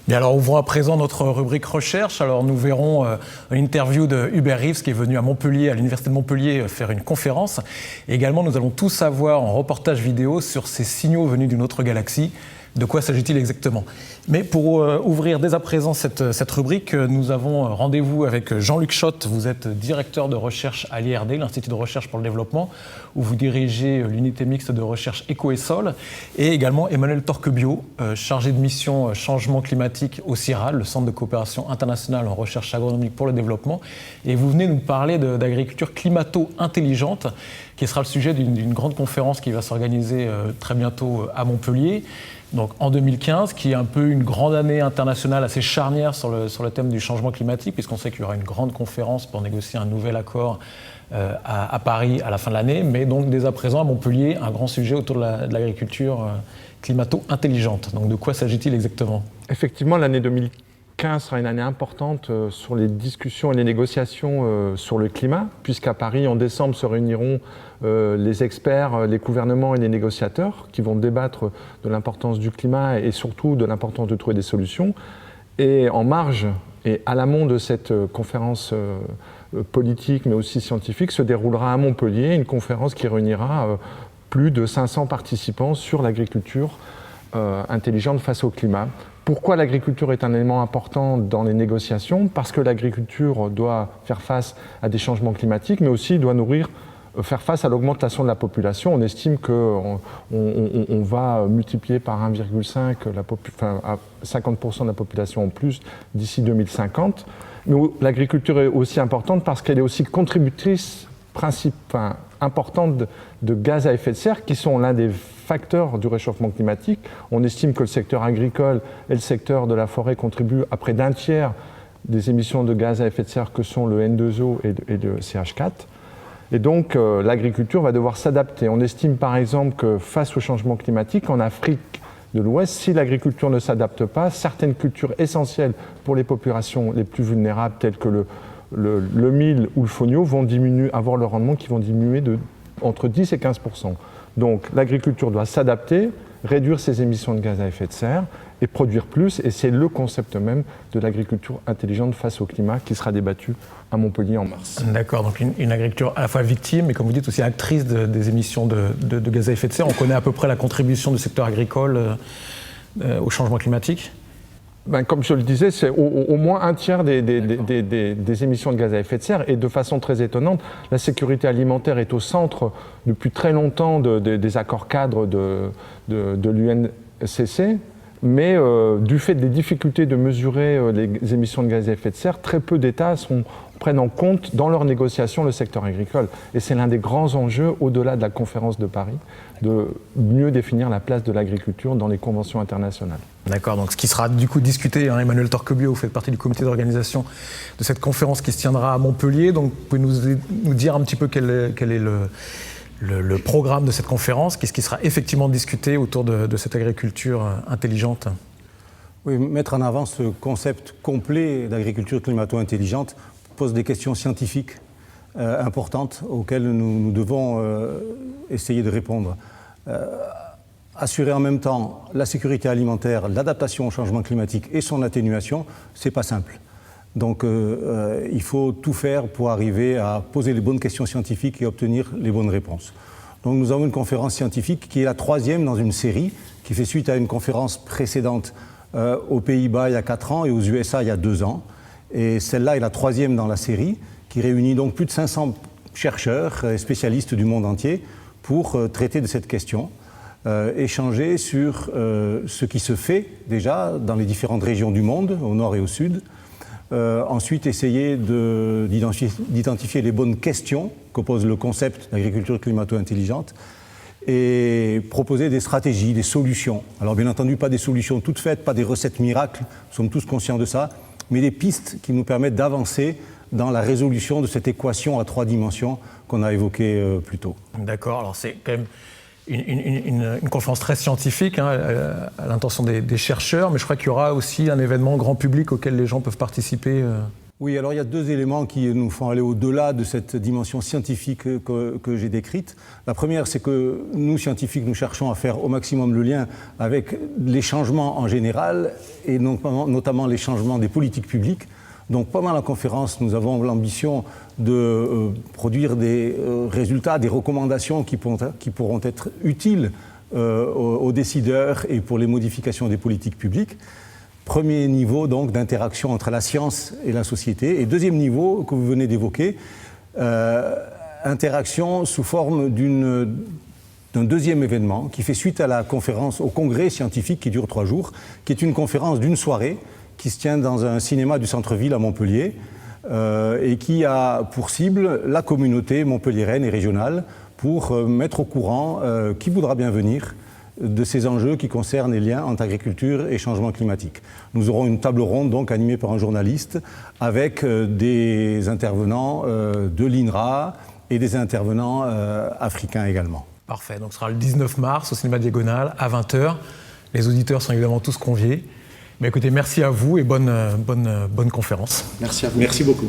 Bien alors, ouvrons à présent notre rubrique recherche. Alors, nous verrons une interview de Hubert Reeves qui est venu à Montpellier, à l'Université de Montpellier, faire une conférence. Et également, nous allons tout savoir en reportage vidéo sur ces signaux venus d'une autre galaxie. De quoi s'agit-il exactement? Mais pour ouvrir dès à présent cette rubrique, nous avons rendez-vous avec Jean-Luc Schott. Vous êtes directeur de recherche à l'IRD, l'Institut de recherche pour le développement, où vous dirigez l'unité mixte de recherche Éco et Sol, et également Emmanuel Torquebiot, chargé de mission changement climatique au CIRAL, le Centre de coopération internationale en recherche agronomique pour le développement. Et vous venez nous parler d'agriculture climato-intelligente, qui sera le sujet d'une grande conférence qui va s'organiser très bientôt à Montpellier. Donc en 2015, qui est un peu une grande année internationale assez charnière sur le thème du changement climatique, puisqu'on sait qu'il y aura une grande conférence pour négocier un nouvel accord à Paris à la fin de l'année, mais donc dès à présent à Montpellier, un grand sujet autour de l'agriculture climato-intelligente. Donc de quoi s'agit-il exactement? Effectivement, l'année 2015 sera une année importante sur les discussions et les négociations sur le climat, puisqu'à Paris, en décembre, se réuniront les experts, les gouvernements et les négociateurs qui vont débattre de l'importance du climat et surtout de l'importance de trouver des solutions. Et en marge et à l'amont de cette conférence politique mais aussi scientifique se déroulera à Montpellier une conférence qui réunira plus de 500 participants sur l'agriculture intelligente face au climat. Pourquoi l'agriculture est un élément important dans les négociations? Parce que l'agriculture doit faire face à des changements climatiques, mais aussi doit faire face à l'augmentation de la population. On estime qu'on va multiplier par 1,5 à 50% de la population en plus d'ici 2050. Mais l'agriculture est aussi importante parce qu'elle est aussi contributrice importante de gaz à effet de serre, qui sont l'un des facteurs du réchauffement climatique. On estime que le secteur agricole et le secteur de la forêt contribuent à près d'un tiers des émissions de gaz à effet de serre que sont le N2O et le CH4. Et donc, l'agriculture va devoir s'adapter. On estime par exemple que face au changement climatique, en Afrique de l'Ouest, si l'agriculture ne s'adapte pas, certaines cultures essentielles pour les populations les plus vulnérables, telles que le mil ou le fonio, vont avoir le rendement qui vont diminuer entre 10 et 15%. Donc, l'agriculture doit s'adapter, réduire ses émissions de gaz à effet de serre et produire plus. Et c'est le concept même de l'agriculture intelligente face au climat qui sera débattu à Montpellier en mars. D'accord, donc une agriculture à la fois victime, mais comme vous dites aussi actrice des émissions de gaz à effet de serre. On connaît à peu près la contribution du secteur agricole au changement climatique? Comme je le disais, c'est au moins un tiers des émissions de gaz à effet de serre. Et de façon très étonnante, la sécurité alimentaire est au centre depuis très longtemps des accords cadres de l'UNCC. Mais du fait des difficultés de mesurer les émissions de gaz à effet de serre, très peu d'États prennent en compte dans leurs négociations le secteur agricole. Et c'est l'un des grands enjeux, au-delà de la conférence de Paris, de mieux définir la place de l'agriculture dans les conventions internationales. D'accord, donc ce qui sera du coup discuté, Emmanuel Torquebiot, vous faites partie du comité d'organisation de cette conférence qui se tiendra à Montpellier. Donc vous pouvez nous dire un petit peu quel est le programme de cette conférence, qu'est-ce qui sera effectivement discuté autour de cette agriculture intelligente? Oui, mettre en avant ce concept complet d'agriculture climato-intelligente pose des questions scientifiques importantes auxquelles nous devons essayer de répondre. Assurer en même temps la sécurité alimentaire, l'adaptation au changement climatique et son atténuation, c'est pas simple. Donc il faut tout faire pour arriver à poser les bonnes questions scientifiques et obtenir les bonnes réponses. Donc nous avons une conférence scientifique qui est la troisième dans une série, qui fait suite à une conférence précédente aux Pays-Bas il y a 4 ans et aux USA il y a 2 ans. Et celle-là est la troisième dans la série, qui réunit donc plus de 500 chercheurs et spécialistes du monde entier pour traiter de cette question, échanger sur ce qui se fait déjà dans les différentes régions du monde, au nord et au sud. Ensuite, essayer d'identifier les bonnes questions que pose le concept d'agriculture climato-intelligente et proposer des stratégies, des solutions. Alors bien entendu, pas des solutions toutes faites, pas des recettes miracles, nous sommes tous conscients de ça, mais des pistes qui nous permettent d'avancer dans la résolution de cette équation à 3 dimensions qu'on a évoquée plus tôt. D'accord, alors c'est quand même une conférence très scientifique à l'intention des chercheurs, mais je crois qu'il y aura aussi un événement grand public auquel les gens peuvent participer. Oui, alors il y a deux éléments qui nous font aller au-delà de cette dimension scientifique que j'ai décrite. La première, c'est que nous, scientifiques, nous cherchons à faire au maximum le lien avec les changements en général et notamment les changements des politiques publiques. Donc pendant la conférence, nous avons l'ambition de produire des résultats, des recommandations qui pourront être utiles aux décideurs et pour les modifications des politiques publiques. Premier niveau donc d'interaction entre la science et la société. Et deuxième niveau que vous venez d'évoquer, interaction sous forme d'un deuxième événement qui fait suite à la conférence, au congrès scientifique qui dure 3 jours, qui est une conférence d'une soirée qui se tient dans un cinéma du centre-ville à Montpellier et qui a pour cible la communauté montpelliéraine et régionale pour mettre au courant qui voudra bien venir de ces enjeux qui concernent les liens entre agriculture et changement climatique. Nous aurons une table ronde donc animée par un journaliste avec des intervenants de l'INRA et des intervenants africains également. Parfait, donc ce sera le 19 mars au cinéma Diagonale à 20h. Les auditeurs sont évidemment tous conviés. Mais écoutez, merci à vous et bonne conférence. Merci à vous. Merci beaucoup.